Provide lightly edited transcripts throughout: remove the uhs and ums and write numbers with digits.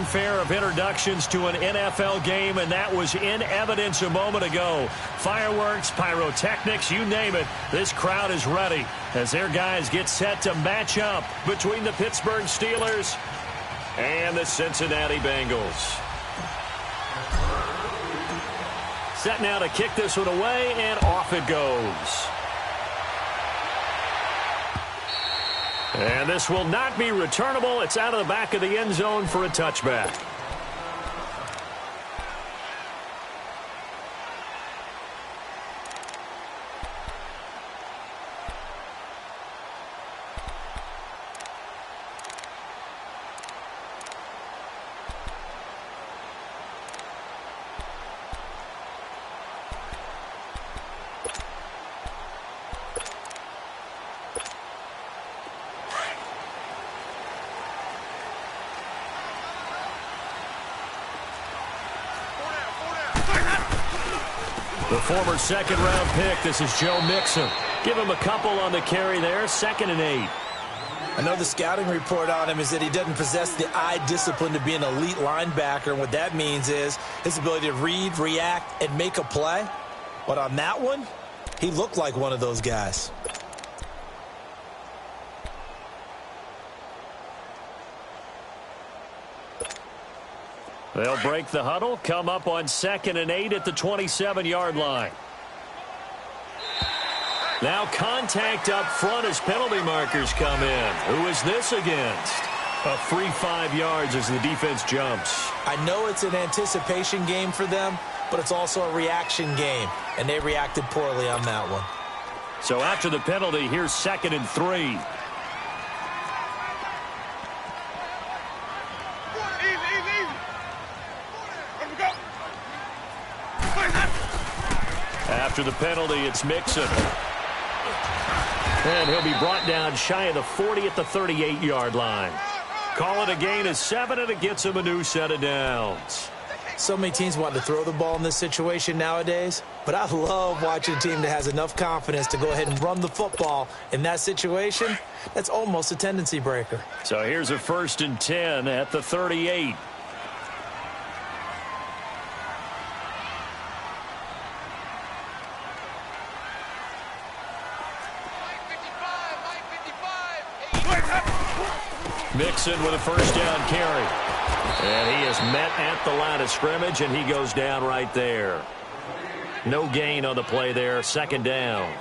fanfare of introductions to an NFL game, and that was in evidence a moment ago. Fireworks, pyrotechnics, you name it. This crowd is ready as their guys get set to match up between the Pittsburgh Steelers and the Cincinnati Bengals. Set now to kick this one away, and off it goes. And this will not be returnable. It's out of the back of the end zone for a touchback. The former second-round pick, this is Joe Mixon. Give him a couple on the carry there, 2nd and 8. I know the scouting report on him is that he doesn't possess the eye discipline to be an elite linebacker. And what that means is his ability to read, react, and make a play. But on that one, he looked like one of those guys. They'll break the huddle, come up on 2nd and 8 at the 27-yard line. Now contact up front as penalty markers come in. Who is this against? A free 5 yards as the defense jumps. I know it's an anticipation game for them, but it's also a reaction game, and they reacted poorly on that one. So after the penalty, here's 2nd and 3. After the penalty, it's Mixon. And he'll be brought down shy of the 40 at the 38-yard line. Call it a gain of 7, and it gets him a new set of downs. So many teams want to throw the ball in this situation nowadays, but I love watching a team that has enough confidence to go ahead and run the football. In that situation, that's almost a tendency breaker. So here's a 1st and 10 at the 38. Mixon with a 1st down carry. And he is met at the line of scrimmage, and he goes down right there. No gain on the play there, 2nd down.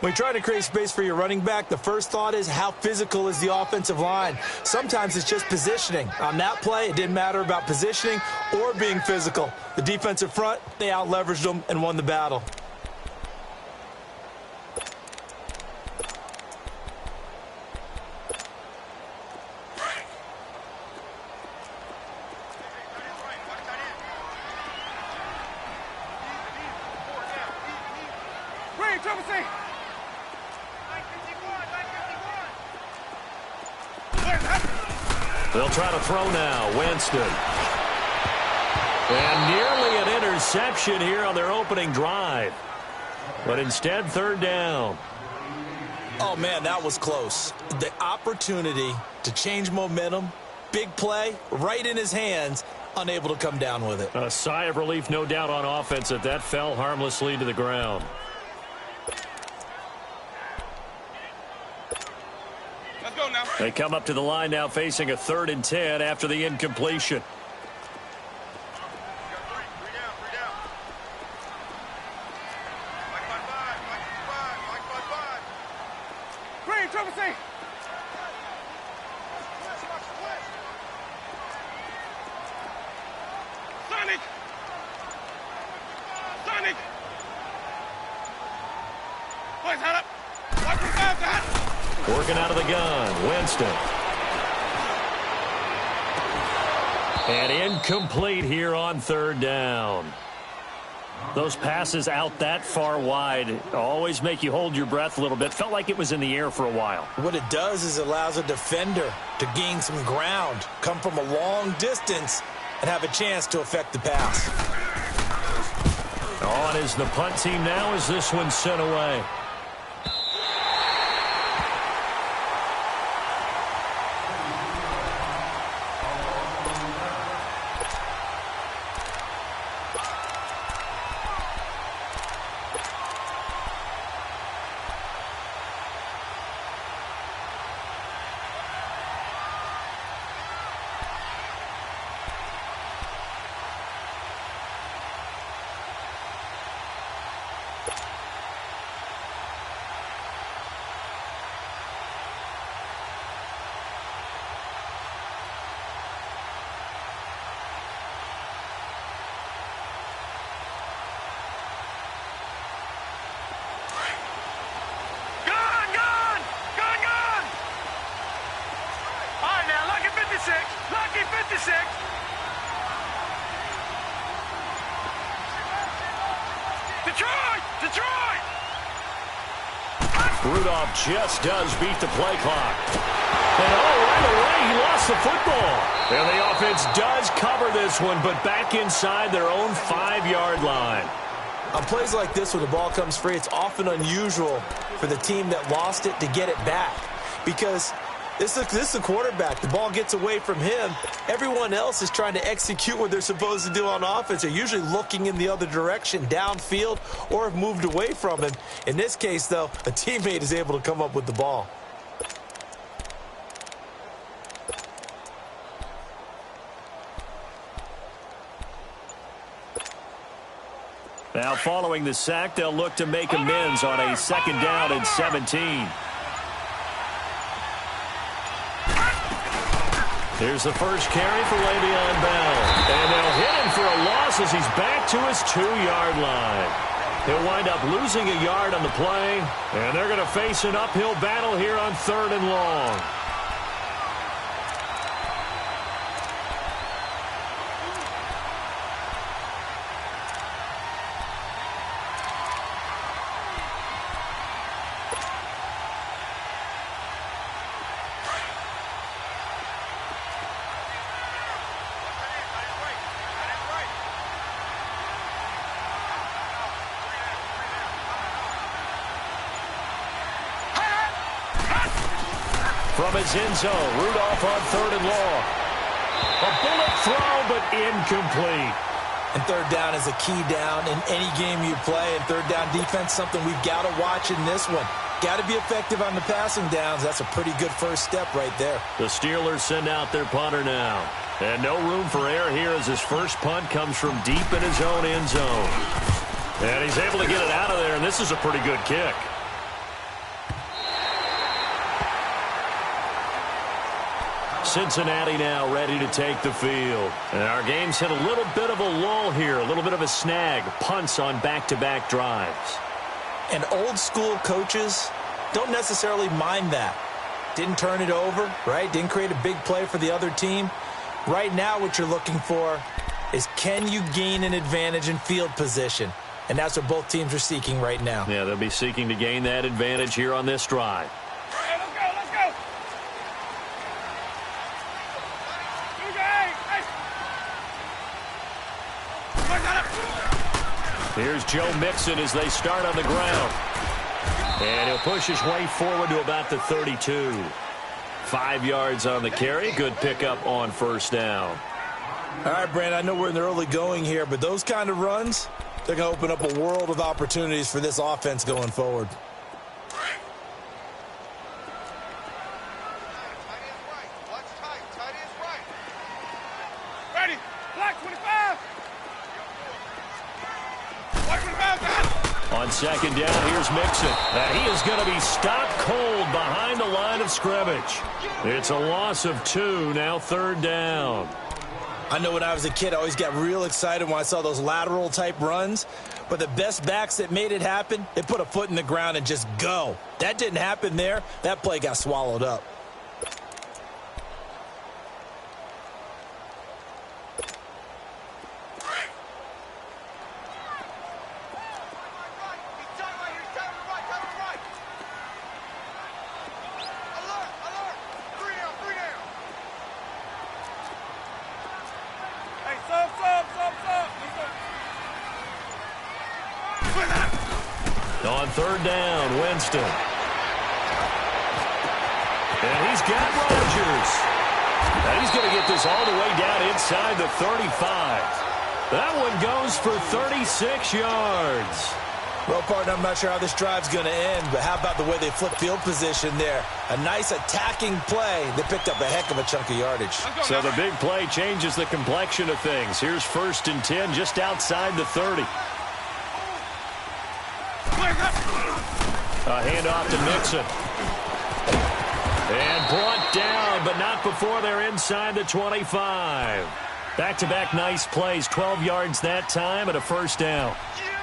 When you try to create space for your running back, the first thought is how physical is the offensive line. Sometimes it's just positioning. On that play, it didn't matter about positioning or being physical. The defensive front, they out-leveraged them and won the battle. They'll try to throw now. Winston. And nearly an interception here on their opening drive. But instead, 3rd down. Oh, man, that was close. The opportunity to change momentum, big play, right in his hands, unable to come down with it. A sigh of relief, no doubt, on offense that that fell harmlessly to the ground. They come up to the line now facing a 3rd and 10 after the incompletion. Working out of the gun, Winston. And incomplete here on 3rd down. Those passes out that far wide always make you hold your breath a little bit. Felt like it was in the air for a while. What it does is it allows a defender to gain some ground, come from a long distance, and have a chance to affect the pass. On is the punt team now as this one's sent away. Rudolph just does beat the play clock. And right away, he lost the football. And the offense does cover this one, but back inside their own 5-yard line. On plays like this where the ball comes free, it's often unusual for the team that lost it to get it back. Because this is the quarterback. The ball gets away from him. Everyone else is trying to execute what they're supposed to do on offense. They're usually looking in the other direction, downfield, or have moved away from him. In this case, though, a teammate is able to come up with the ball. Now, following the sack, they'll look to make amends on a 2nd down and 17. Here's the first carry for Le'Veon Bell. And they'll hit him for a loss as he's back to his 2-yard line. He'll wind up losing a yard on the play, and they're going to face an uphill battle here on 3rd and long. From his end zone, Rudolph on 3rd and long. A bullet throw, but incomplete. And 3rd down is a key down in any game you play. And 3rd down defense, something we've got to watch in this one. Got to be effective on the passing downs. That's a pretty good first step right there. The Steelers send out their punter now. And no room for error here as his first punt comes from deep in his own end zone. And he's able to get it out of there, and this is a pretty good kick. Cincinnati now ready to take the field. And our game's hit a little bit of a lull here, a little bit of a snag. Punts on back-to-back drives. And old-school coaches don't necessarily mind that. Didn't turn it over, right? Didn't create a big play for the other team. Right now what you're looking for is, can you gain an advantage in field position? And that's what both teams are seeking right now. Yeah, they'll be seeking to gain that advantage here on this drive. Here's Joe Mixon as they start on the ground. And he'll push his way forward to about the 32. 5 yards on the carry. Good pickup on 1st down. All right, Brandon, I know we're in the early going here, but those kind of runs, they're going to open up a world of opportunities for this offense going forward. On 2nd down, here's Mixon. And he is going to be stopped cold behind the line of scrimmage. It's a loss of 2, now 3rd down. I know when I was a kid, I always got real excited when I saw those lateral-type runs. But the best backs that made it happen, they put a foot in the ground and just go. That didn't happen there. That play got swallowed up. On 3rd down, Winston. And he's got Rodgers. And he's going to get this all the way down inside the 35. That one goes for 36 yards. Well, partner, I'm not sure how this drive's going to end, but how about the way they flip field position there? A nice attacking play. They picked up a heck of a chunk of yardage. So the big play changes the complexion of things. Here's 1st and 10 just outside the 30. A handoff to Mixon. And brought down, but not before they're inside the 25. Back-to-back nice plays, 12 yards that time and a 1st down.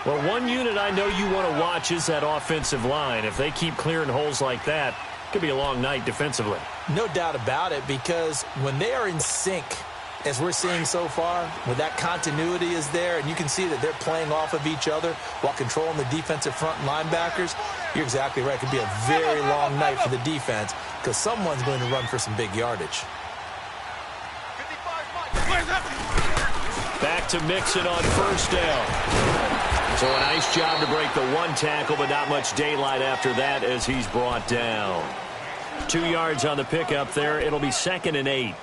Well, one unit I know you want to watch is that offensive line. If they keep clearing holes like that, it could be a long night defensively. No doubt about it, because when they are in sync, as we're seeing so far, where that continuity is there, and you can see that they're playing off of each other while controlling the defensive front linebackers, you're exactly right. It could be a very long night for the defense because someone's going to run for some big yardage. Back to Mixon on first down. So a nice job to break the one tackle, but not much daylight after that as he's brought down. 2 yards on the pickup there. It'll be 2nd and 8.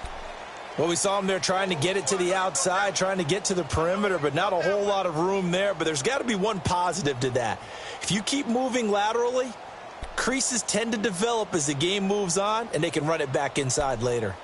Well, we saw him there trying to get it to the outside, trying to get to the perimeter, but not a whole lot of room there. But there's got to be one positive to that. If you keep moving laterally, creases tend to develop as the game moves on, and they can run it back inside later.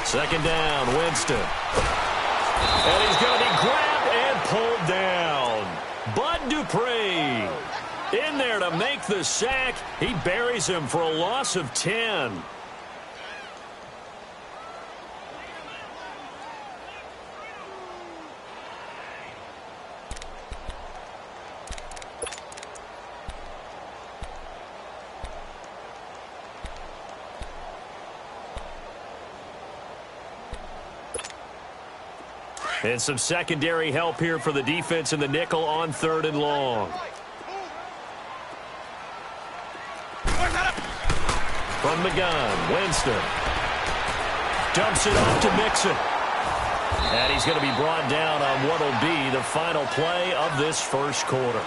Second down, Winston. And he's going to be grabbed and pulled down. Bud Dupree in there to make the sack. He buries him for a loss of 10. And some secondary help here for the defense in the nickel on 3rd and long. From the gun, Winston. Dumps it off to Mixon. And he's going to be brought down on what will be the final play of this first quarter.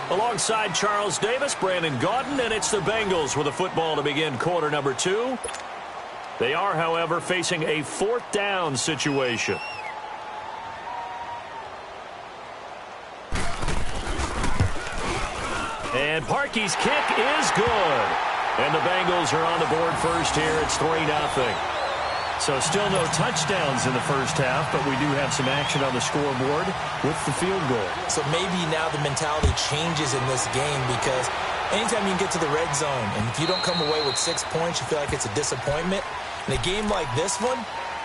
Alongside Charles Davis, Brandon Gaudin, and it's the Bengals with a football to begin quarter number 2. They are, however, facing a 4th down situation. And Parkey's kick is good. And the Bengals are on the board first here. It's 3-0. So still no touchdowns in the first half, but we do have some action on the scoreboard with the field goal. So maybe now the mentality changes in this game because anytime you can get to the red zone, and if you don't come away with 6 points, you feel like it's a disappointment. In a game like this one,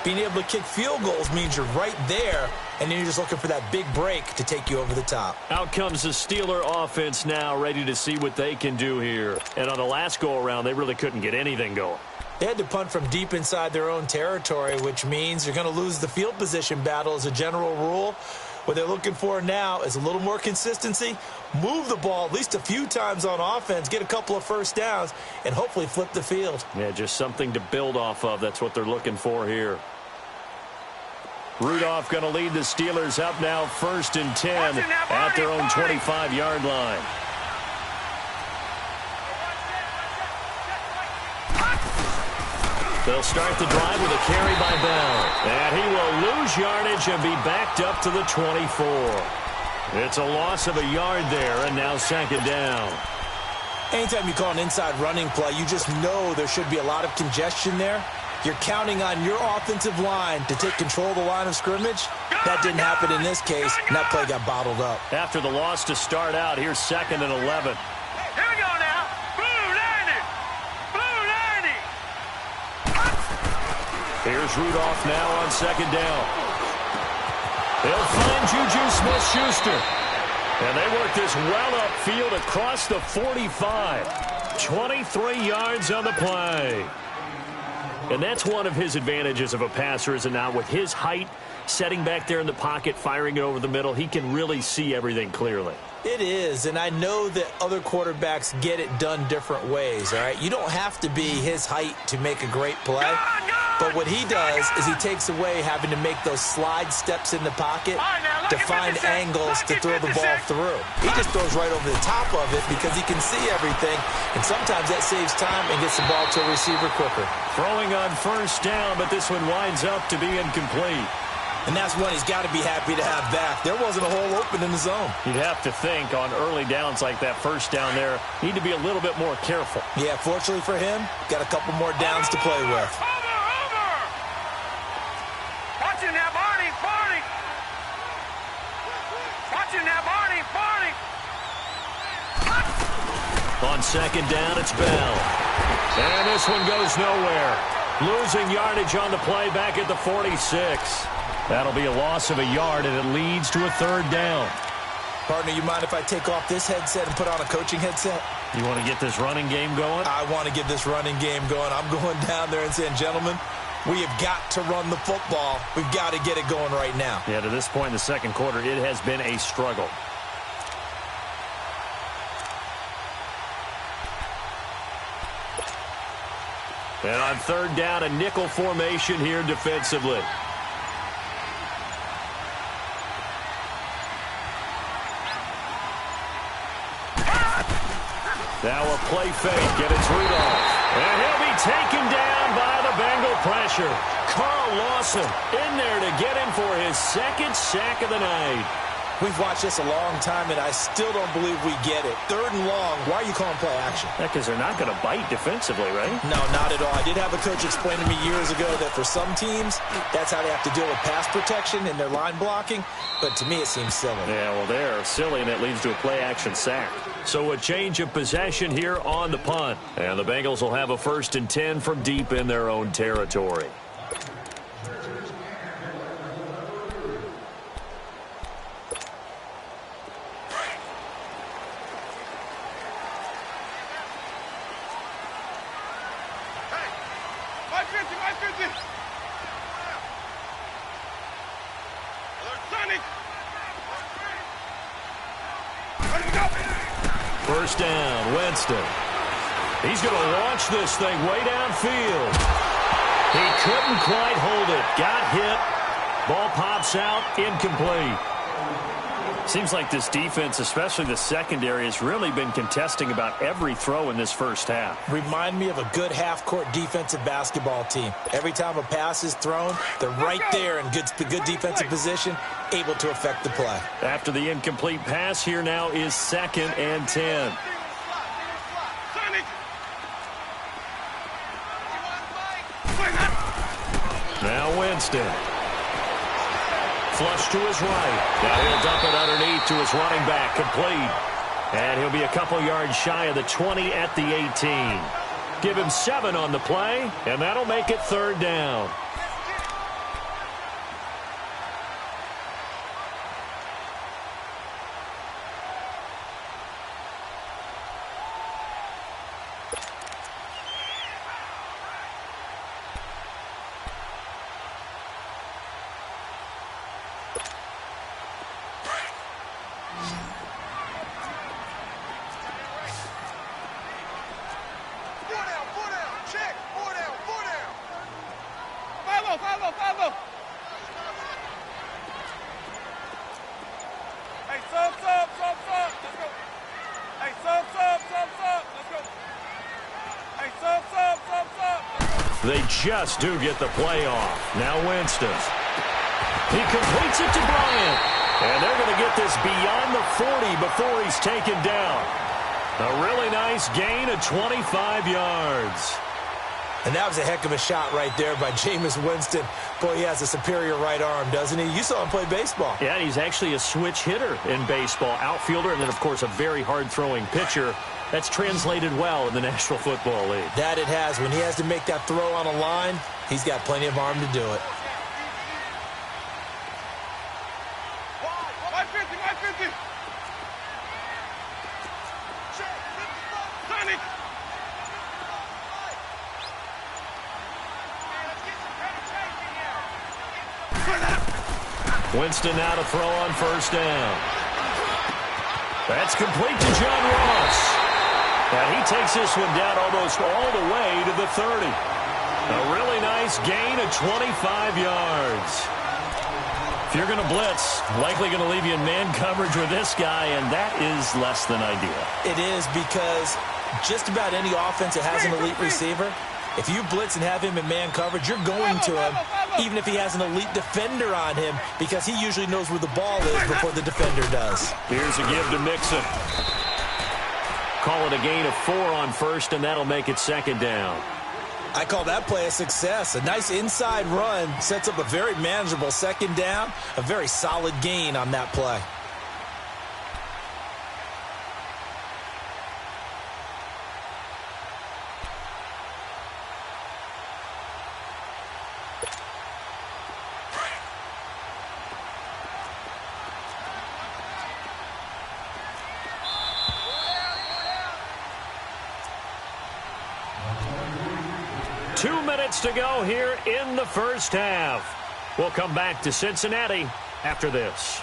being able to kick field goals means you're right there, and then you're just looking for that big break to take you over the top. Out comes the Steeler offense now, ready to see what they can do here. And on the last go-around, they really couldn't get anything going. They had to punt from deep inside their own territory, which means you're going to lose the field position battle as a general rule. What they're looking for now is a little more consistency, move the ball at least a few times on offense, get a couple of first downs, and hopefully flip the field. Yeah, just something to build off of. That's what they're looking for here. Rudolph going to lead the Steelers up now 1st and 10 at their own 25-yard line. They'll start the drive with a carry by Bell. And he will lose yardage and be backed up to the 24. It's a loss of a yard there, and now 2nd down. Anytime you call an inside running play, you just know there should be a lot of congestion there. You're counting on your offensive line to take control of the line of scrimmage. That didn't happen in this case, and that play got bottled up. After the loss to start out, here's 2nd and 11. Here we go now. Blue 90. Blue 90. Here's Rudolph now on 2nd down. They'll find Juju Smith-Schuster. And they work this well upfield across the 45. 23 yards on the play. And that's one of his advantages of a passer, is it not? With his height, setting back there in the pocket, firing it over the middle, he can really see everything clearly. It is, and I know that other quarterbacks get it done different ways, all right? You don't have to be his height to make a great play. But what he does is he takes away having to make those slide steps in the pocket to find angles to throw the ball through. He just throws right over the top of it because he can see everything, and sometimes that saves time and gets the ball to a receiver quicker. Throwing on 1st down, but this one winds up to be incomplete. And that's one he's got to be happy to have back. There wasn't a hole open in the zone. You'd have to think on early downs like that 1st down there, need to be a little bit more careful. Yeah, fortunately for him, got a couple more downs to play with. Watching that Barney, Barney. Watching that Barney, Barney. On 2nd down, it's Bell. And this one goes nowhere. Losing yardage on the play back at the 46. That'll be a loss of a yard, and it leads to a third down. Partner, you mind if I take off this headset and put on a coaching headset? You want to get this running game going? I want to get this running game going. I'm going down there and saying, gentlemen, we have got to run the football. We've got to get it going right now. Yeah, to this point in the second quarter, it has been a struggle. And on third down, a nickel formation here defensively. Now a play fake, and it's Rudolph. And he'll be taken down by the Bengal pressure. Carl Lawson in there to get him for his second sack of the night. We've watched this a long time, and I still don't believe we get it. Third and long, why are you calling play action? Yeah, because they're not going to bite defensively, right? No, not at all. I did have a coach explain to me years ago that for some teams, that's how they have to deal with pass protection and their line blocking. But to me, it seems silly. Yeah, well, they're silly, and it leads to a play-action sack. So a change of possession here on the punt. And the Bengals will have a 1st and 10 from deep in their own territory. First down, Winston. He's going to launch this thing way downfield. He couldn't quite hold it. Got hit. Ball pops out, incomplete. Seems like this defense, especially the secondary, has really been contesting about every throw in this first half. Remind me of a good half-court defensive basketball team. Every time a pass is thrown, they're right there in good defensive position, able to affect the play. After the incomplete pass, here now is 2nd and 10. Now Winston. Flush to his right. Now he'll dump it underneath to his running back. Complete. And he'll be a couple yards shy of the 20 at the 18. Give him 7 on the play, and that'll make it 3rd down. They just do get the play off. Now Winston. He completes it to Bryant. And they're going to get this beyond the 40 before he's taken down. A really nice gain of 25 yards. And that was a heck of a shot right there by Jameis Winston. Boy, he has a superior right arm, doesn't he? You saw him play baseball. Yeah, he's actually a switch hitter in baseball. Outfielder, and then, of course, a very hard-throwing pitcher. That's translated well in the National Football League. That it has. When he has to make that throw on a line, he's got plenty of arm to do it. Winston now to throw on 1st down. That's complete to John Ross. And he takes this one down almost all the way to the 30. A really nice gain of 25 yards. If you're going to blitz, likely going to leave you in man coverage with this guy, and that is less than ideal. It is, because just about any offense that has an elite receiver, if you blitz and have him in man coverage, you're going to him, even if he has an elite defender on him, because he usually knows where the ball is before the defender does. Here's a give to Mixon. Call it a gain of 4 on 1st, and that'll make it 2nd down. I call that play a success. A nice inside run sets up a very manageable 2nd down, a very solid gain on that play. 2 minutes to go here in the first half. We'll come back to Cincinnati after this.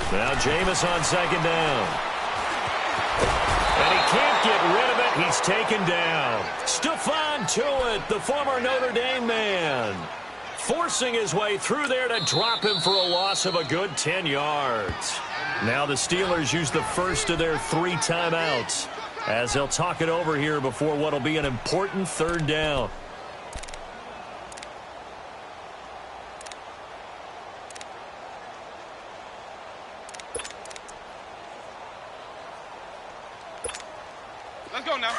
Now Jameis on second down. And he can't get rid of it. He's taken down. Stephon Tuitt, the former Notre Dame man, forcing his way through there to drop him for a loss of a good 10 yards. Now the Steelers use the first of their 3 timeouts as they'll talk it over here before what will be an important third down. Let's go now.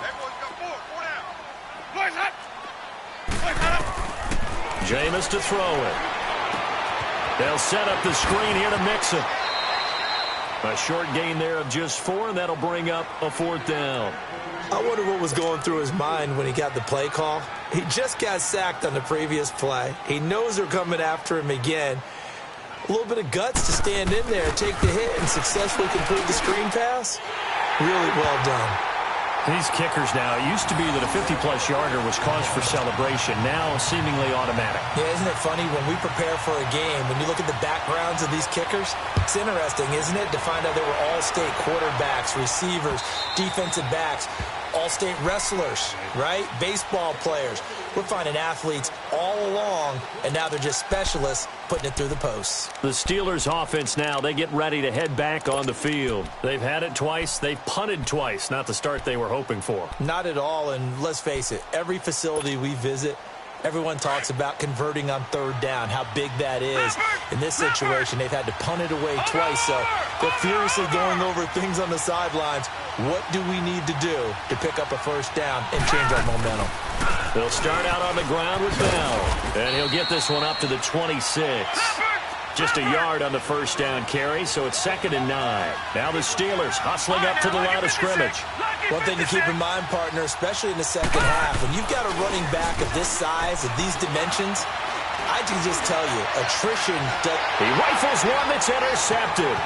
That boy's got 4 down. Boys hot. Boys hot. Jameis to throw it. They'll set up the screen here to Mixon. A short gain there of just 4, and that'll bring up a 4th down. I wonder what was going through his mind when he got the play call. He just got sacked on the previous play. He knows they're coming after him again. A little bit of guts to stand in there, take the hit, and successfully complete the screen pass. Really well done. These kickers now, it used to be that a 50-plus yarder was cause for celebration. Now seemingly automatic. Yeah, isn't it funny when we prepare for a game, when you look at the backgrounds of these kickers, it's interesting, isn't it, to find out they were all-state quarterbacks, receivers, defensive backs, all-state wrestlers, right? Baseball players. We're finding athletes all along, and now they're just specialists putting it through the posts. The Steelers offense now, they get ready to head back on the field. They've had it twice. They've punted twice. Not the start they were hoping for. Not at all, and let's face it, every facility we visit, everyone talks about converting on 3rd down, how big that is. In this situation, they've had to punt it away twice, so they're furiously going over things on the sidelines. What do we need to do to pick up a 1st down and change our momentum? They'll start out on the ground with Bell, and he'll get this one up to the 26. Just a yard on the 1st down carry, so it's 2nd and 9. Now the Steelers hustling up to the line of scrimmage. One thing to keep in mind, partner, especially in the second half, when you've got a running back of this size, of these dimensions, I can just tell you, attrition does... He rifles one that's intercepted.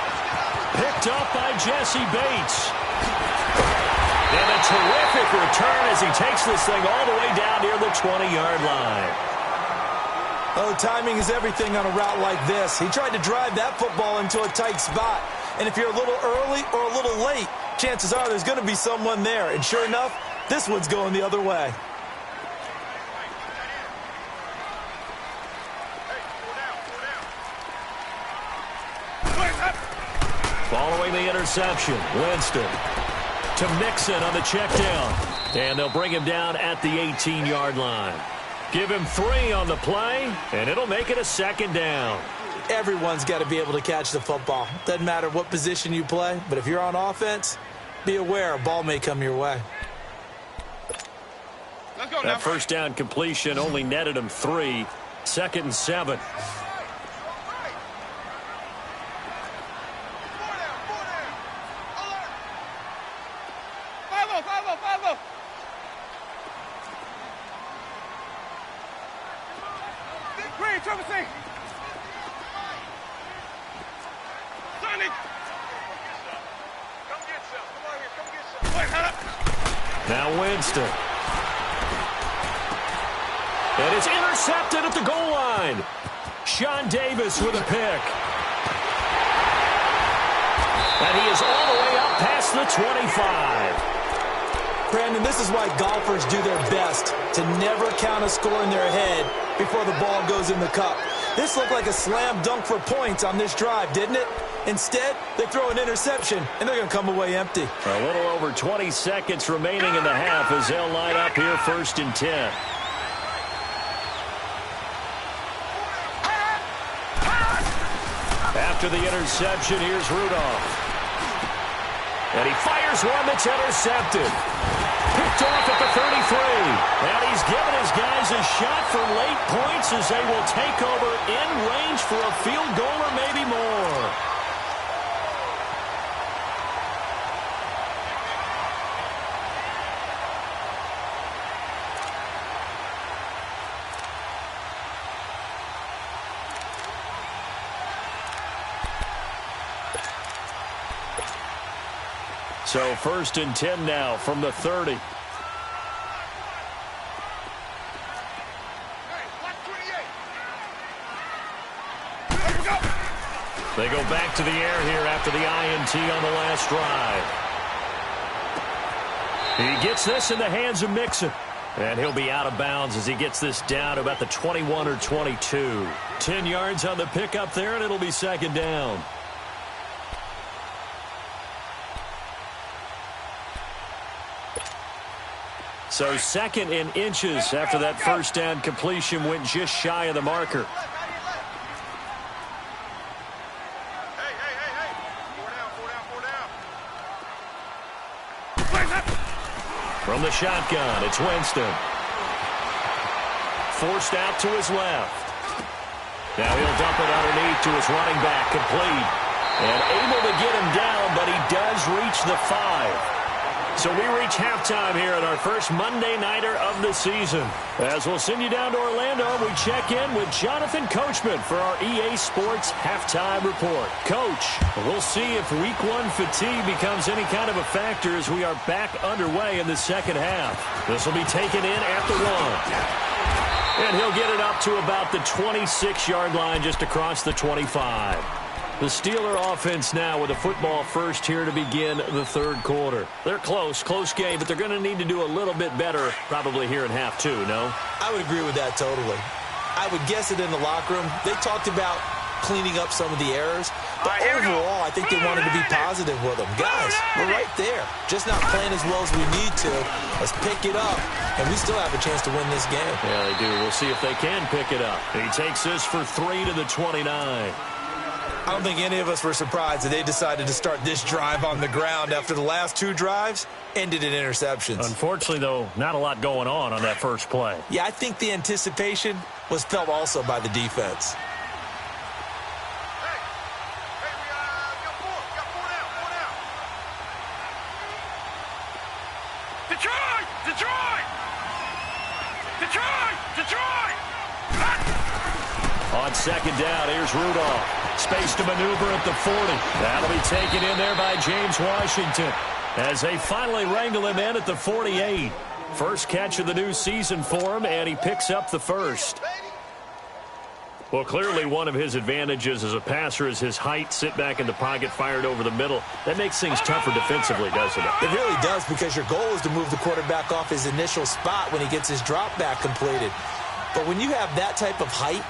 Picked up by Jesse Bates. And a terrific return as he takes this thing all the way down near the 20-yard line. Oh, timing is everything on a route like this. He tried to drive that football into a tight spot. And if you're a little early or a little late, chances are there's going to be someone there. And sure enough, this one's going the other way. Following the interception, Winston to Mixon on the check down. And they'll bring him down at the 18-yard line. Give him 3 on the play, and it'll make it a 2nd down. Everyone's got to be able to catch the football. Doesn't matter what position you play, but if you're on offense, be aware a ball may come your way. That 1st down completion only netted him 3. 2nd and 7. Now Winston. And it's intercepted at the goal line. Sean Davis with a pick. And he is all the way up past the 25. Brandon, this is why golfers do their best to never count a score in their head before the ball goes in the cup. This looked like a slam dunk for points on this drive, didn't it? Instead, they throw an interception, and they're going to come away empty. A little over 20 seconds remaining in the half as they'll line up here 1st and 10. After the interception, here's Rudolph. And he fires one that's intercepted. Picked off at the 33. And he's given his guys a shot for late points as they will take over in range for a field goal or maybe more. So 1st and 10 now from the 30. They go back to the air here after the INT on the last drive. He gets this in the hands of Mixon. And he'll be out of bounds as he gets this down to about the 21 or 22. 10 yards on the pickup there, and it'll be 2nd down. So 2nd and inches after that 1st down completion went just shy of the marker. From the shotgun, it's Winston. Forced out to his left. Now he'll dump it underneath to his running back, complete. And able to get him down, but he does reach the 5. So we reach halftime here at our first Monday Nighter of the season. As we'll send you down to Orlando, we check in with Jonathan Coachman for our EA Sports Halftime Report. Coach, we'll see if Week 1 fatigue becomes any kind of a factor as we are back underway in the 2nd half. This will be taken in at the 1. And he'll get it up to about the 26-yard line just across the 25. The Steeler offense now with a football first here to begin the 3rd quarter. They're close game, but they're going to need to do a little bit better probably here in half 2, no? I would agree with that totally. I would guess it in the locker room. They talked about cleaning up some of the errors, but overall, I think they wanted to be positive with them. Guys, we're right there. Just not playing as well as we need to. Let's pick it up, and we still have a chance to win this game. Yeah, they do. We'll see if they can pick it up. He takes this for 3 to the 29. I don't think any of us were surprised that they decided to start this drive on the ground after the last 2 drives ended in interceptions. Unfortunately, though, not a lot going on that first play. Yeah, I think the anticipation was felt also by the defense. On 2nd down, here's Rudolph. Space to maneuver at the 40. That'll be taken in there by James Washington as they finally wrangle him in at the 48. First catch of the new season for him, and he picks up the 1st. Well, clearly one of his advantages as a passer is his height. Sit back in the pocket, fired over the middle. That makes things tougher defensively, doesn't it? It really does, because your goal is to move the quarterback off his initial spot when he gets his drop back completed. But when you have that type of height,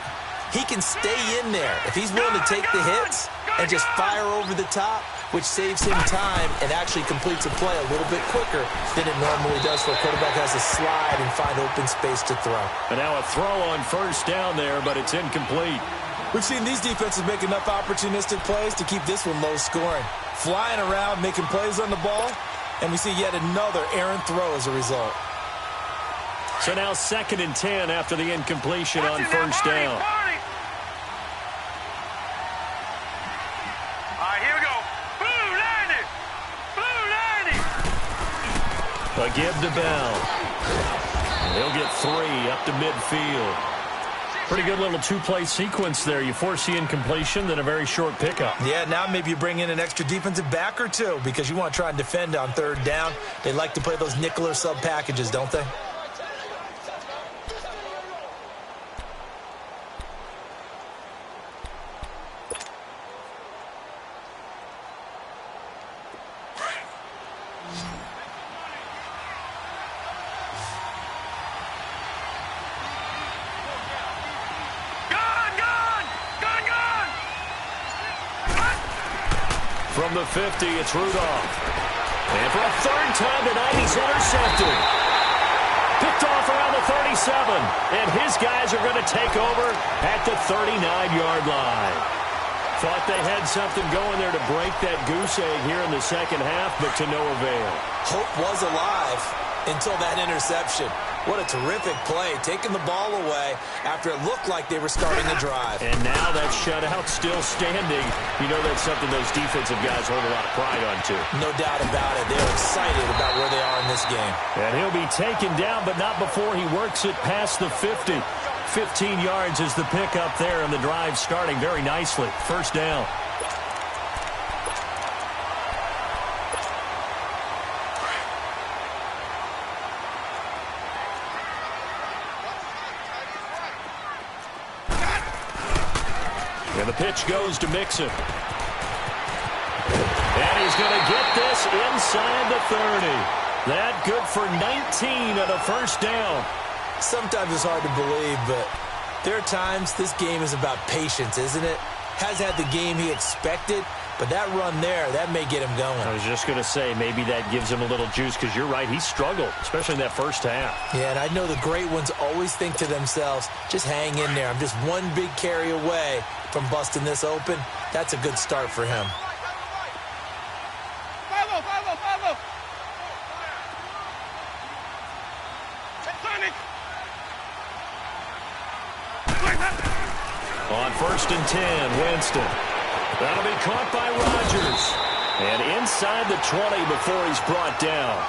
he can stay in there if he's willing to take the hits and just fire over the top, which saves him time and actually completes a play a little bit quicker than it normally does for a quarterback who has to slide and find open space to throw. And now a throw on 1st down there, but it's incomplete. We've seen these defenses make enough opportunistic plays to keep this one low scoring. Flying around, making plays on the ball, and we see yet another errant throw as a result. So now 2nd and 10 after the incompletion on 1st down. A give to Bell. He'll get 3 up to midfield. Pretty good little 2-play sequence there. You force the incompletion, then a very short pickup. Yeah, now maybe you bring in an extra defensive back or 2 because you want to try and defend on 3rd down. They like to play those nickel or sub packages, don't they? From the 50, it's Rudolph. And for a third time tonight, he's intercepted. Picked off around the 37. And his guys are going to take over at the 39-yard line. Thought they had something going there to break that goose egg here in the second half, but to no avail. Hope was alive until that interception. What a terrific play, taking the ball away after it looked like they were starting a drive. And now that shutout still standing. You know that's something those defensive guys hold a lot of pride on, too. No doubt about it. They're excited about where they are in this game. And he'll be taken down, but not before he works it past the 50. 15 yards is the pickup there, and the drive starting very nicely. First down. And the pitch goes to Mixon. And he's going to get this inside the 30. That good for 19 and a first down. Sometimes it's hard to believe, but there are times this game is about patience, isn't it? Has had the game he expected, but that run there, that may get him going. I was just going to say, maybe that gives him a little juice, because you're right, he struggled, especially in that first half. Yeah, and I know the great ones always think to themselves, just hang in there. I'm just one big carry away from busting this open. That's a good start for him. Follow. On first and 10, Winston. That'll be caught by Rodgers. And inside the 20 before he's brought down.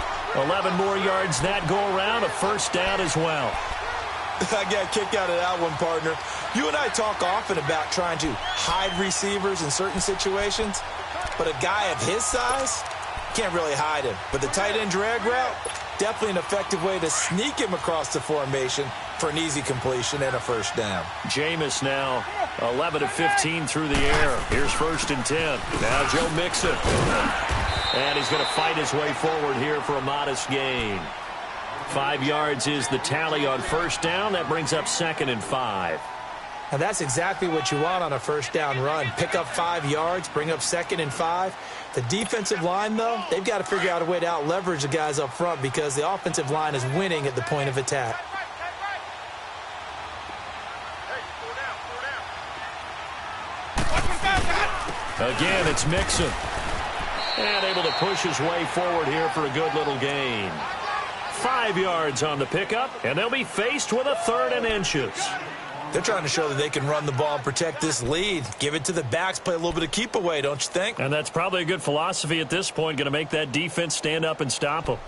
11 more yards that go around, a first down as well. I got a kick out of that one, partner. You and I talk often about trying to hide receivers in certain situations, but a guy of his size can't really hide him. But the tight end drag route, definitely an effective way to sneak him across the formation for an easy completion and a first down. Jameis now 11 of 15 through the air. Here's first and 10. Now Joe Mixon. And he's going to fight his way forward here for a modest gain. 5 yards is the tally on first down. That brings up second and 5. Now that's exactly what you want on a first down run. Pick up 5 yards, bring up second and 5. The defensive line, though, they've got to figure out a way to out-leverage the guys up front because the offensive line is winning at the point of attack. Again, it's Mixon. And able to push his way forward here for a good little gain. 5 yards on the pickup, and they'll be faced with a third and inches. They're trying to show that they can run the ball and protect this lead. Give it to the backs, play a little bit of keep away, don't you think? And that's probably a good philosophy at this point, going to make that defense stand up and stop them.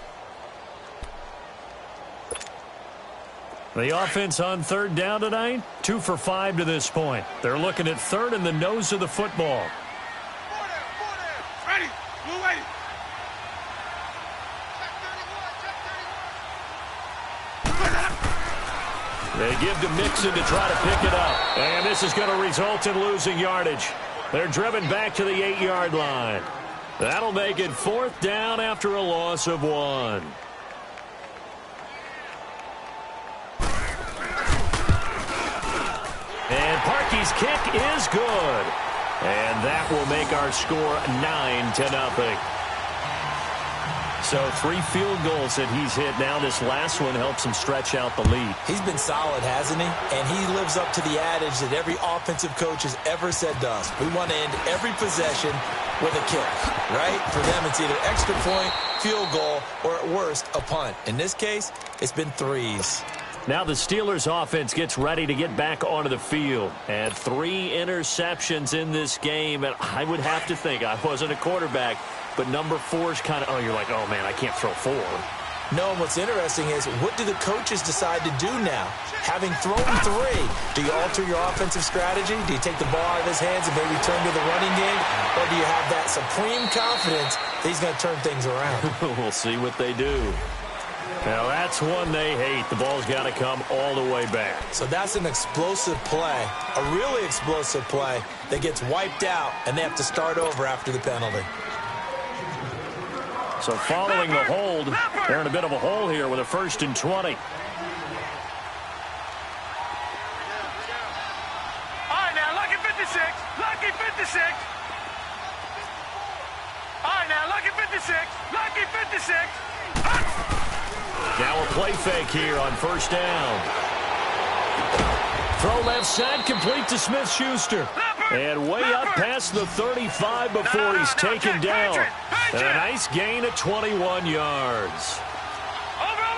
The offense on third down tonight, 2 for 5 to this point. They're looking at third in the nose of the football. Ready. Blue ready. They give to Mixon to try to pick it up. And this is going to result in losing yardage. They're driven back to the 8-yard line. That'll make it fourth down after a loss of 1. And Parkey's kick is good. And that will make our score 9-0. So 3 field goals that he's hit now. This last one helps him stretch out the lead. He's been solid, hasn't he? And he lives up to the adage that every offensive coach has ever said to us. We want to end every possession with a kick, right? For them, it's either extra point, field goal, or at worst, a punt. In this case, it's been 3s. Now the Steelers offense gets ready to get back onto the field. And 3 interceptions in this game. And I would have to think, I wasn't a quarterback, but number 4 is kind of, you're like, oh, man, I can't throw 4. No, and what's interesting is, what do the coaches decide to do now? Having thrown 3, do you alter your offensive strategy? Do you take the ball out of his hands and maybe turn to the running game? Or do you have that supreme confidence that he's going to turn things around? We'll see what they do. Now, that's one they hate. The ball's got to come all the way back. So that's an explosive play, a really explosive play that gets wiped out, and they have to start over after the penalty. So following the hold, they're in a bit of a hole here with a first and 20. All right, now, lucky 56. Lucky 56. 6. Now a play fake here on first down. Throw left side, complete to Smith-Schuster. And way up past the 35 before he's taken down. And a nice gain of 21 yards. Over.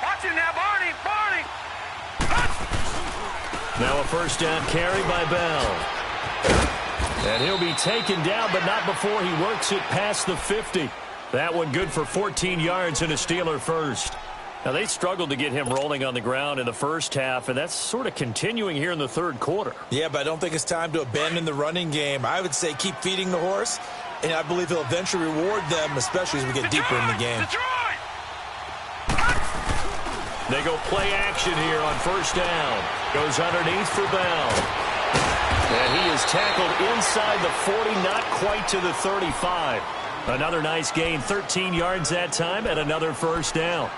Watch it now, Barney. Now a first down carry by Bell. And he'll be taken down, but not before he works it past the 50. That one good for 14 yards and a Steeler first. Now, they struggled to get him rolling on the ground in the first half, and that's sort of continuing here in the third quarter. Yeah, but I don't think it's time to abandon the running game. I would say keep feeding the horse, and I believe he'll eventually reward them, especially as we get deeper in the game. They go play action here on first down. Goes underneath for Bell. And he is tackled inside the 40, not quite to the 35. Another nice gain, 13 yards that time, and another first down.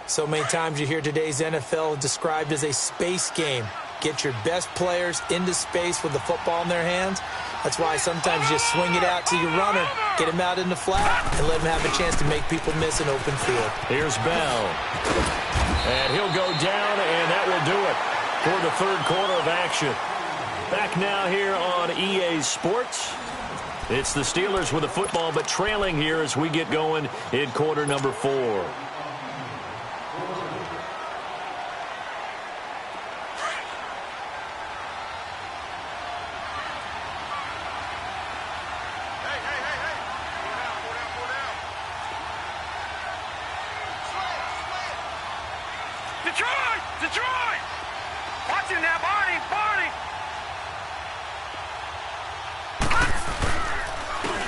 So many times you hear today's NFL described as a space game. Get your best players into space with the football in their hands. That's why sometimes you just swing it out to your runner, get him out in the flat, and let him have a chance to make people miss an open field. Here's Bell. And he'll go down, and that will do it for the third quarter of action. Back now here on EA Sports. It's the Steelers with the football, but trailing here as we get going in quarter number 4. Detroit! Watch him now, Barney!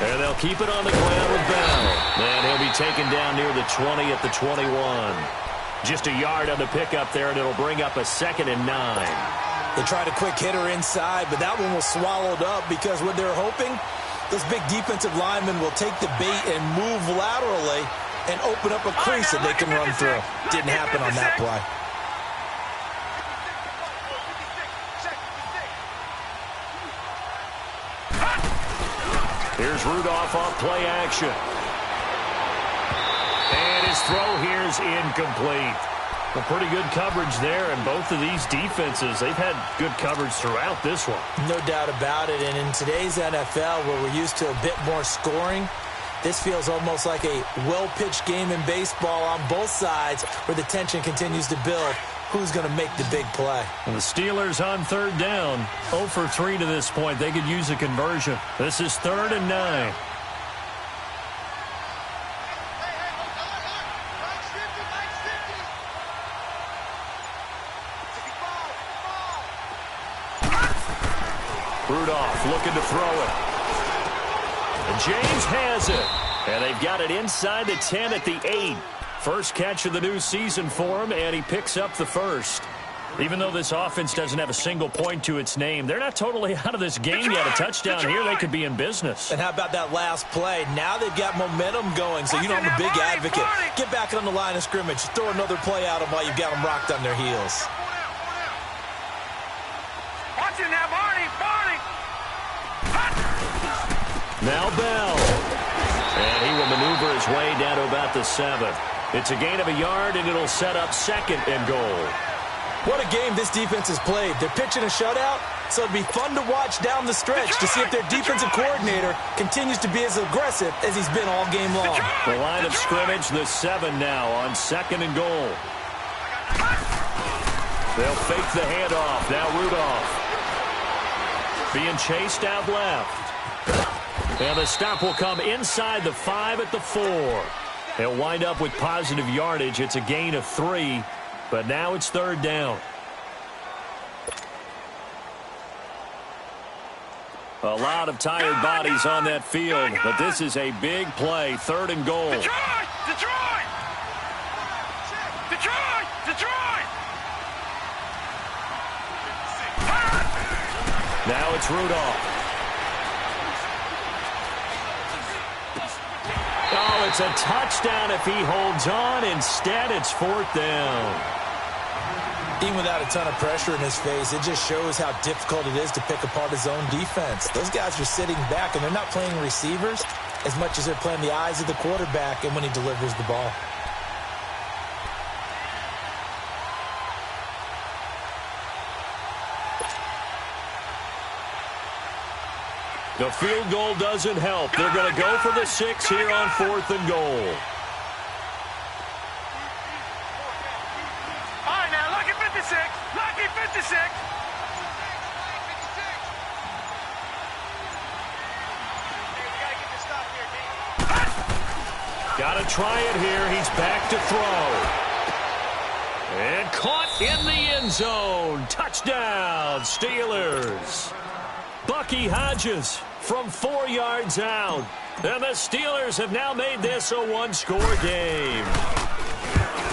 And they'll keep it on the ground with Bell. And he'll be taken down near the 20 at the 21. Just a yard on the pickup there, and it'll bring up a 2nd and 9. They tried a quick hitter inside, but that one was swallowed up because what they're hoping, those big defensive linemen will take the bait and move laterally and open up a crease that they can run through. Didn't happen on that play. Here's Rudolph off play action. And his throw here is incomplete. Well, pretty good coverage there, and both of these defenses, they've had good coverage throughout this one. No doubt about it, and in today's NFL, where we're used to a bit more scoring, this feels almost like a well-pitched game in baseball on both sides where the tension continues to build. Who's going to make the big play? And the Steelers on third down. 0 for 3 to this point. They could use a conversion. This is 3rd and 9. Rudolph looking to throw it. And James has it. And they've got it inside the 10 at the 8. First catch of the new season for him, and he picks up the first. Even though this offense doesn't have a single point to its name, they're not totally out of this game yet. A touchdown here, they could be in business. And how about that last play? Now they've got momentum going, so you know I'm a big advocate. Get back on the line of scrimmage. Throw another play at them while you've got them rocked on their heels. Watch it now, Barney! Now Bell. And he will maneuver his way down to about the 7. It's a gain of a yard, and it'll set up 2nd and goal. What a game this defense has played. They're pitching a shutout, so it'd be fun to watch down the stretch to see if their defensive coordinator continues to be as aggressive as he's been all game long. The line of scrimmage, the 7 now on 2nd and goal. They'll fake the handoff. Now Rudolph. Being chased out left. And the stop will come inside the 5 at the 4. They'll wind up with positive yardage. It's a gain of 3, but now it's 3rd down. A lot of tired bodies on that field, but this is a big play. 3rd and goal. Detroit! Now it's Rudolph. Oh, it's a touchdown if he holds on. Instead, it's 4th down. Even without a ton of pressure in his face, it just shows how difficult it is to pick apart his own defense. Those guys are sitting back, and they're not playing receivers as much as they're playing the eyes of the quarterback and when he delivers the ball. The field goal doesn't help. They're going to go for the 6 here on 4th and goal. All right, now, lucky 56. Lucky 56. Got to try it here. He's back to throw. And caught in the end zone. Touchdown, Steelers. Bucky Hodges from 4 yards out. And the Steelers have now made this a one-score game.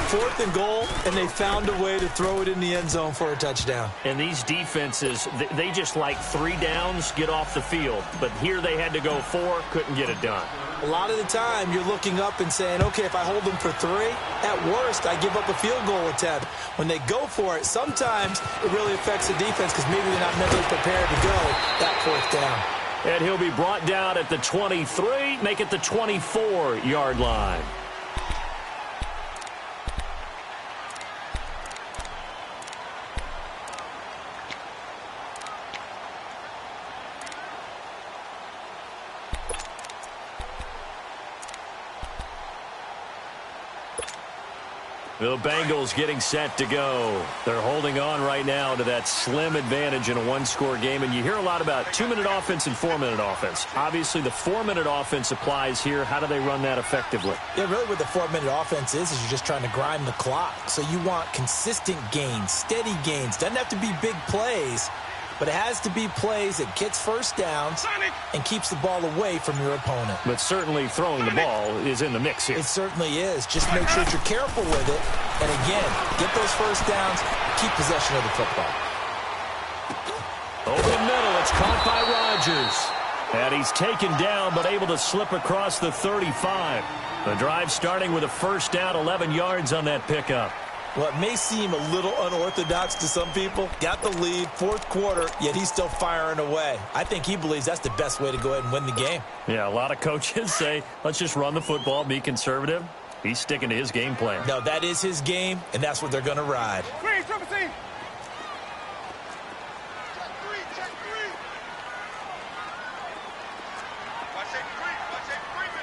4th and goal, and they found a way to throw it in the end zone for a touchdown. And these defenses, they just like 3 downs, get off the field. But here they had to go 4, couldn't get it done. A lot of the time, you're looking up and saying, okay, if I hold them for 3, at worst, I give up a field goal attempt. When they go for it, sometimes it really affects the defense because maybe they're not mentally prepared to go that 4th down. And he'll be brought down at the 23, make it the 24-yard line. The Bengals getting set to go. They're holding on right now to that slim advantage in a one-score game. And you hear a lot about 2-minute offense and 4-minute offense. Obviously, the 4-minute offense applies here. How do they run that effectively? Yeah, really what the 4-minute offense is you're just trying to grind the clock. So you want consistent gains, steady gains. Doesn't have to be big plays, but it has to be plays that gets first downs and keeps the ball away from your opponent. But certainly throwing the ball is in the mix here. It certainly is. Just make sure that you're careful with it. And again, get those first downs, keep possession of the football. Open middle, it's caught by Rodgers. And he's taken down, but able to slip across the 35. The drive starting with a first down, 11 yards on that pickup. Well, it may seem a little unorthodox to some people. Got the lead, 4th quarter, yet he's still firing away. I think he believes that's the best way to go ahead and win the game. Yeah, a lot of coaches say, let's just run the football, be conservative. He's sticking to his game plan. No, that is his game, and that's what they're going to ride. Green, triple C. Watch safety green. Watch safety green.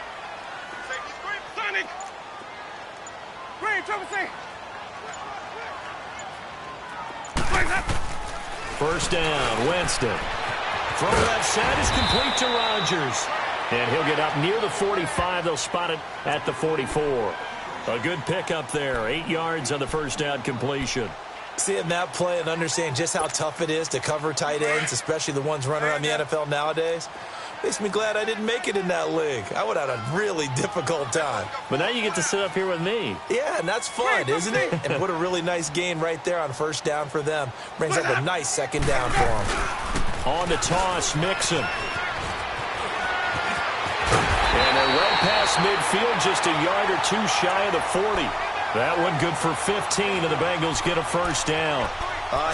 Safety's green. Sonic. Green, triple C. First down, Winston. Throw left side is complete to Rodgers. And he'll get up near the 45. They'll spot it at the 44. A good pickup there. 8 yards on the first down completion. Seeing that play and understanding just how tough it is to cover tight ends, especially the ones running around the NFL nowadays, makes me glad I didn't make it in that league. I would have had a really difficult time. But now you get to sit up here with me. Yeah, and that's fun, isn't it? And what a really nice gain right there on first down for them. Brings up a nice second down for them. On the toss, Mixon. And they're right past midfield, just a yard or 2 shy of the 40. That one good for 15, and the Bengals get a first down.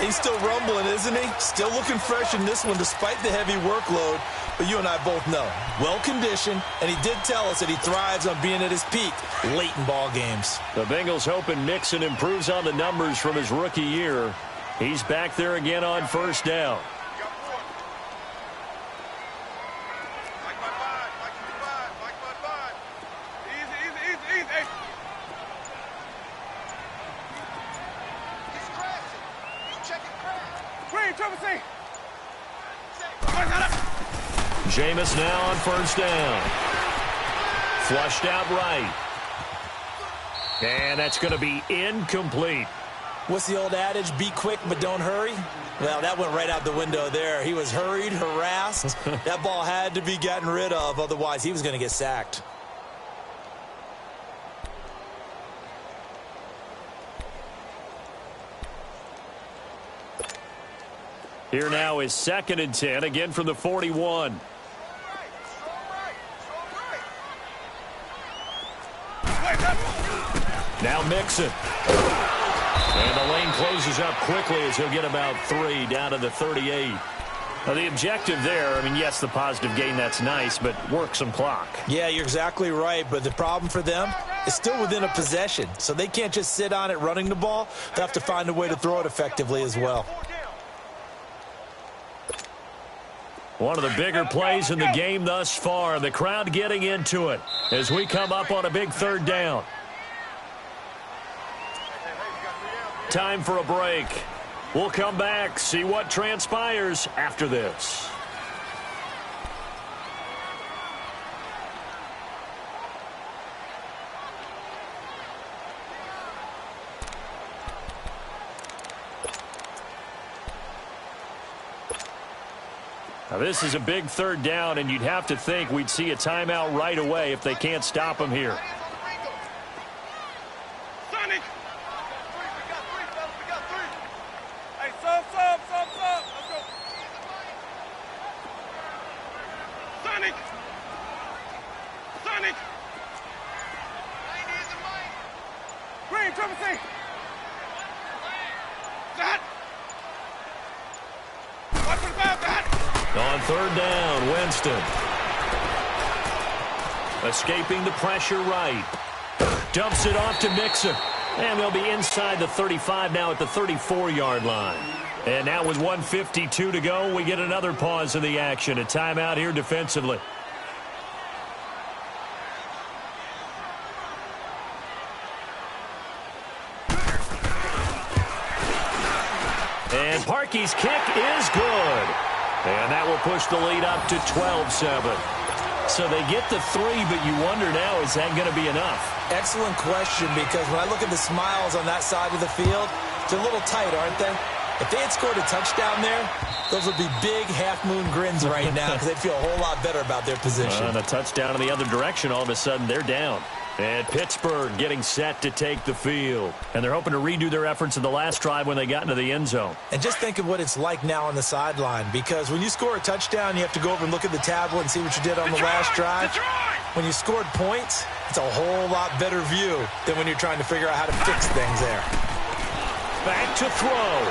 He's still rumbling, isn't he? Still looking fresh in this one despite the heavy workload. But you and I both know, well-conditioned, and he did tell us that he thrives on being at his peak late in ball games. The Bengals hoping Mixon improves on the numbers from his rookie year. He's back there again on first down. Jameis now on first down. Flushed out right. And that's going to be incomplete. What's the old adage? Be quick, but don't hurry? Well, that went right out the window there. He was hurried, harassed. That ball had to be gotten rid of, otherwise he was going to get sacked. Here now is 2nd and 10, again from the 41. Now Mixon. And the lane closes up quickly as he'll get about 3 down to the 38. Now, the objective there, I mean, yes, the positive gain, that's nice, but work some clock. Yeah, you're exactly right, but the problem for them is still within a possession, so they can't just sit on it running the ball. They have to find a way to throw it effectively as well. One of the bigger plays in the game thus far. The crowd getting into it as we come up on a big 3rd down. Time for a break. We'll come back, see what transpires after this. Now, this is a big 3rd down, and you'd have to think we'd see a timeout right away if they can't stop him here. Sonic! We got three. Hey, sub. Let's go. Sonic! Green, triple C. That. Watch for the foul, that. On 3rd down, Winston. Escaping the pressure right. Dumps it off to Mixon. And they'll be inside the 35 now at the 34-yard line. And now with 1:52 to go, we get another pause in the action. A timeout here defensively. And Parkey's kick is good. And that will push the lead up to 12-7. So they get the 3, but you wonder now, is that going to be enough? Excellent question, because when I look at the smiles on that side of the field, they're a little tight, aren't they? If they had scored a touchdown there, those would be big half-moon grins right now because they'd feel a whole lot better about their position. And a touchdown in the other direction, all of a sudden they're down. And Pittsburgh getting set to take the field. And they're hoping to redo their efforts in the last drive when they got into the end zone. And just think of what it's like now on the sideline, because when you score a touchdown, you have to go over and look at the tablet and see what you did on the last drive. When you scored points, it's a whole lot better view than when you're trying to figure out how to fix things there. Back to throw.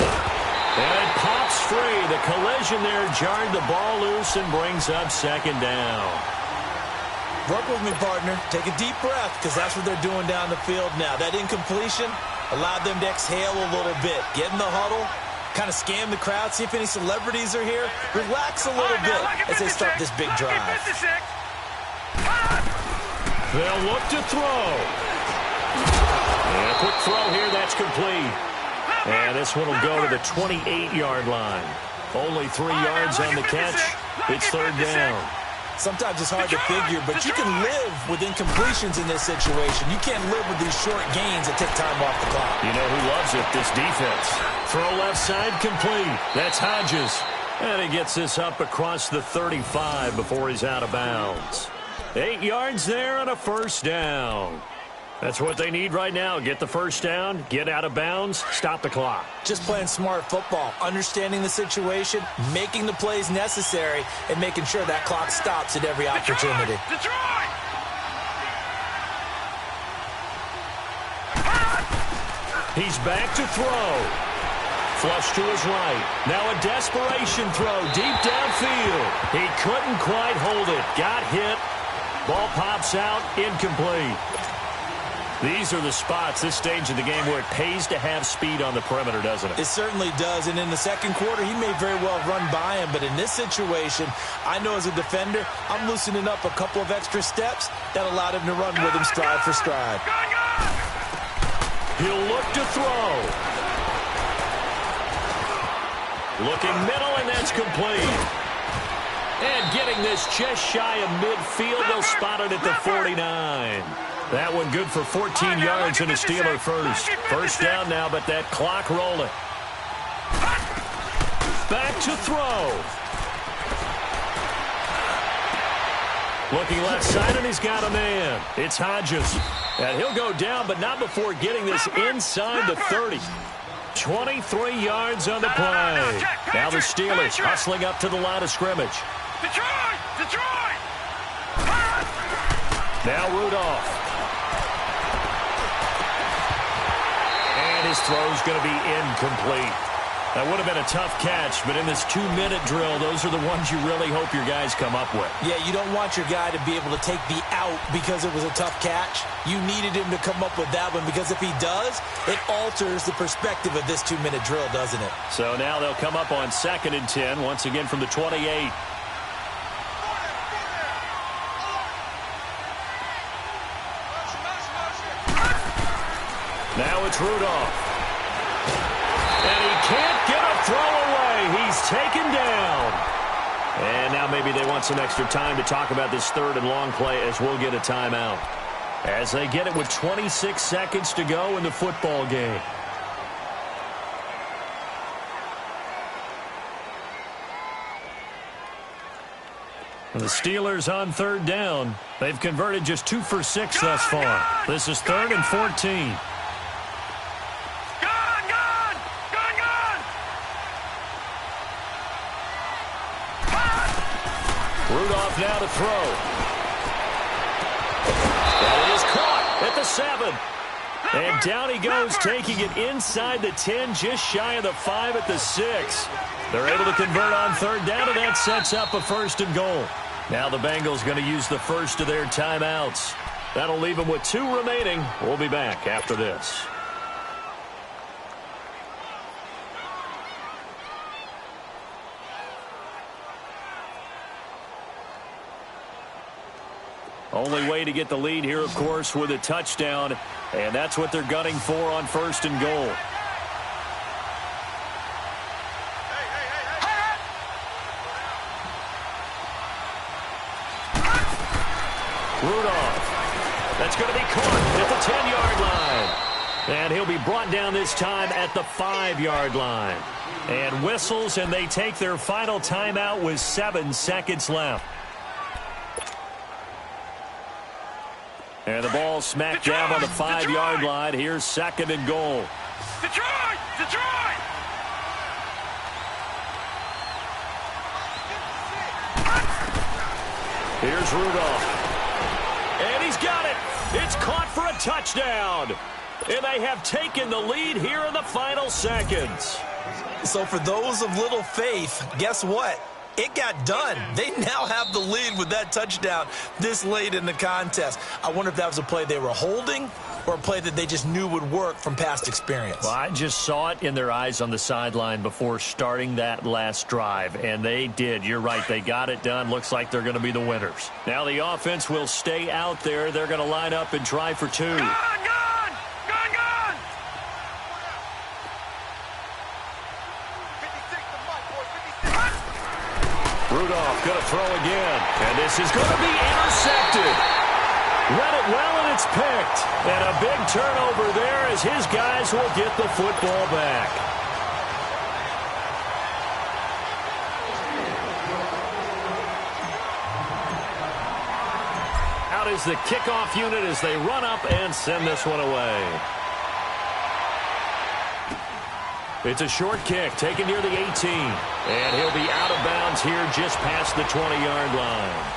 And it pops free. The collision there jarred the ball loose and brings up 2nd down. Work with me, partner. Take a deep breath, because that's what they're doing down the field now. That incompletion allowed them to exhale a little bit. Get in the huddle, kind of scan the crowd, see if any celebrities are here. Relax a little bit as they start this big drive. They'll look to throw. And a quick throw here, that's complete. And this one will go to the 28-yard line. Only 3 yards on the catch. It's 3rd down. Sometimes it's hard to figure, but you can live with incompletions in this situation. You can't live with these short gains that take time off the clock. You know who loves it? This defense. Throw left side complete. That's Hodges. And he gets this up across the 35 before he's out of bounds. 8 yards there and a 1st down. That's what they need right now. Get the 1st down, get out of bounds, stop the clock. Just playing smart football, understanding the situation, making the plays necessary, and making sure that clock stops at every opportunity. Detroit! He's back to throw. Flush to his right. Now a desperation throw deep downfield. He couldn't quite hold it. Got hit. Ball pops out. Incomplete. These are the spots, this stage of the game, where it pays to have speed on the perimeter, doesn't it? It certainly does, and in the second quarter, he may very well run by him, but in this situation, I know as a defender, I'm loosening up a couple of extra steps that allowed him to run with him stride for stride. He'll look to throw. Looking middle, and that's complete. And getting this just shy of midfield, they'll spot it at the 49. That one good for 14 yards and a Steeler first. 1st down now, but that clock rolling. Back to throw. Looking left side, and he's got a man. It's Hodges. And he'll go down, but not before getting this inside the 30. 23 yards on the play. Now the Steelers hustling up to the line of scrimmage. Detroit! Now Rudolph. his throw's going to be incomplete. That would have been a tough catch, but in this 2-minute drill, those are the ones you really hope your guys come up with. Yeah, you don't want your guy to be able to take the out because it was a tough catch. You needed him to come up with that one, because if he does, it alters the perspective of this 2-minute drill, doesn't it? So now they'll come up on 2nd and 10, once again from the 28. Now it's Rudolph. And he can't get a throw away. He's taken down. And now maybe they want some extra time to talk about this 3rd and long play, as we'll get a timeout. As they get it with 26 seconds to go in the football game. The Steelers on 3rd down. They've converted just 2 for 6 thus far. This is 3rd and 14. Rudolph now to throw. That is caught at the 7. And down he goes, taking it inside the 10, just shy of the 5 at the 6. They're able to convert on 3rd down, and that sets up a 1st and goal. Now the Bengals going to use the first of their timeouts. That'll leave them with 2 remaining. We'll be back after this. Only way to get the lead here, of course, with a touchdown, and that's what they're gunning for on 1st and goal. Rudolph. That's going to be caught at the 10-yard line. And he'll be brought down this time at the 5-yard line. And whistles, and they take their final timeout with 7 seconds left. And the ball smack dab on the 5-yard line. Here's 2nd and goal. Detroit! Detroit! Here's Rudolph. And he's got it. It's caught for a touchdown. And they have taken the lead here in the final seconds. So for those of little faith, guess what? It got done. They now have the lead with that touchdown this late in the contest. I wonder if that was a play they were holding or a play that they just knew would work from past experience. Well, I just saw it in their eyes on the sideline before starting that last drive, and they did. You're right. They got it done. Looks like they're going to be the winners. Now the offense will stay out there. They're going to line up and try for 2. Gone! Gone! Gone! Gone! 56 to Mike, boy. 56. Rudolph going to throw again, and this is going to be intercepted. Read it well, and it's picked. And a big turnover there as his guys will get the football back. Out is the kickoff unit as they run up and send this one away. It's a short kick taken near the 18. And he'll be out of bounds here just past the 20-yard line.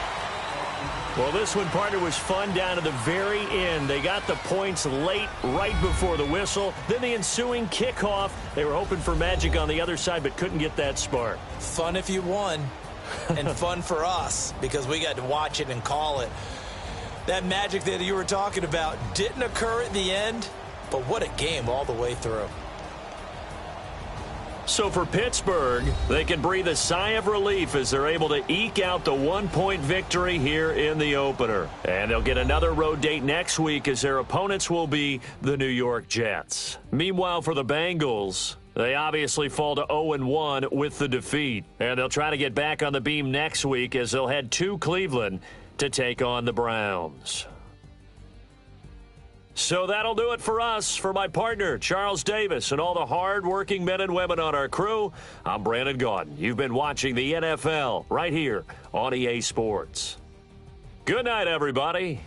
Well, this one, partner, was fun down to the very end. They got the points late, right before the whistle. Then the ensuing kickoff. They were hoping for magic on the other side, but couldn't get that spark. Fun if you won, and fun for us because we got to watch it and call it. That magic that you were talking about didn't occur at the end, but what a game all the way through. So for Pittsburgh, they can breathe a sigh of relief as they're able to eke out the 1-point victory here in the opener. And they'll get another road date next week as their opponents will be the New York Jets. Meanwhile, for the Bengals, they obviously fall to 0-1 with the defeat. And they'll try to get back on the beam next week as they'll head to Cleveland to take on the Browns. So that'll do it for us. For my partner, Charles Davis, and all the hard-working men and women on our crew, I'm Brandon Gaudin. You've been watching the NFL right here on EA Sports. Good night, everybody.